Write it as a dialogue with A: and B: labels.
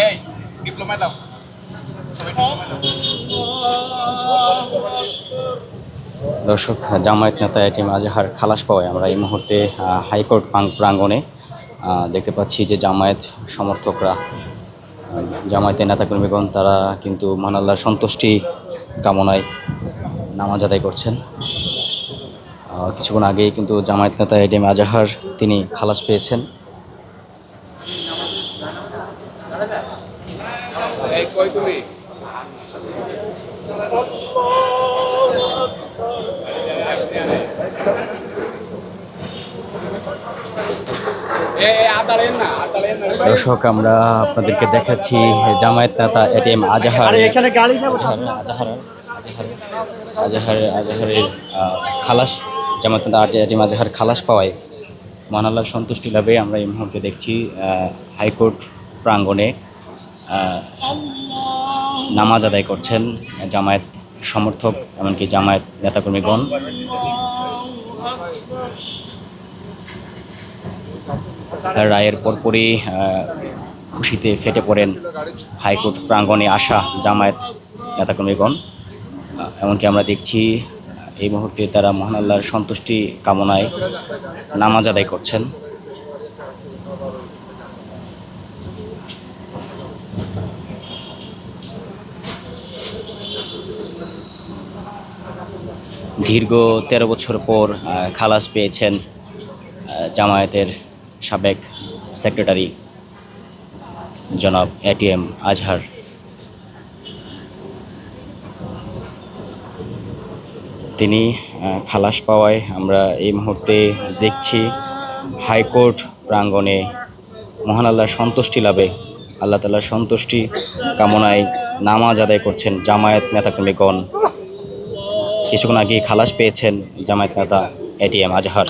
A: এই ডিপ্লোমা দাও, সবাই ডিপ্লোমা দাও।
B: দর্শক, জামায়াত নেতা এটিএম আজহার খালাস পাওয়ায় আমরা এই মুহূর্তে হাইকোর্ট প্রাঙ্গণে দেখতে পাচ্ছি যে জামায়াত সমর্থকরা, জামায়াতের নেতাকর্মীগণ তারা কিন্তু মহান আল্লাহর সন্তুষ্টি কামনায় নামাজ আদায় করছেন। কিছুক্ষণ আগেই কিন্তু জামায়াত নেতা এটিএম আজহার তিনি খালাস পেয়েছেন।
A: এই কই তুমি?
B: দর্শক, আমরা আপনাদেরকে দেখাচ্ছি জামায়াত নেতা এটিএম আজহারের খালাস, জামায়াত নেতা এটিএম আজহার খালাস পাওয়ায় মহান আল্লাহর সন্তুষ্টি লাভে আমরা এই মুহূর্তে দেখছি হাইকোর্ট প্রাঙ্গণে নামাজ আদায় করছেন জামায়াত সমর্থক, এমনকি জামায়াত নেতাকর্মীগণ। রায়ের পরপরই খুশিতে ফেটে পড়েন হাইকোর্ট প্রাঙ্গণে আসা জামায়াত নেতাকর্মীগণ। এমনকি আমরা দেখছি এই মুহূর্তে তারা মহান আল্লাহর সন্তুষ্টি কামনায় নামাজ আদায় করছেন। দীর্ঘ 13 বছর পর খালাস পেয়েছেন জামায়াতের সাবেক সেক্রেটারি জনাব এটিএম আজহার। তিনি খালাস পাওয়ায় আমরা এই মুহূর্তে দেখছি হাইকোর্ট প্রাঙ্গণে মহান আল্লাহর সন্তুষ্টি লাভে, আল্লাহ তাআলার সন্তুষ্টি কামনায় নামাজ আদায় করছেন জামায়াত নেতাকর্মীগণ। কিছুক্ষণ আগে খালাস পেয়েছেন জামায়াত নেতা এটিএম আজহার।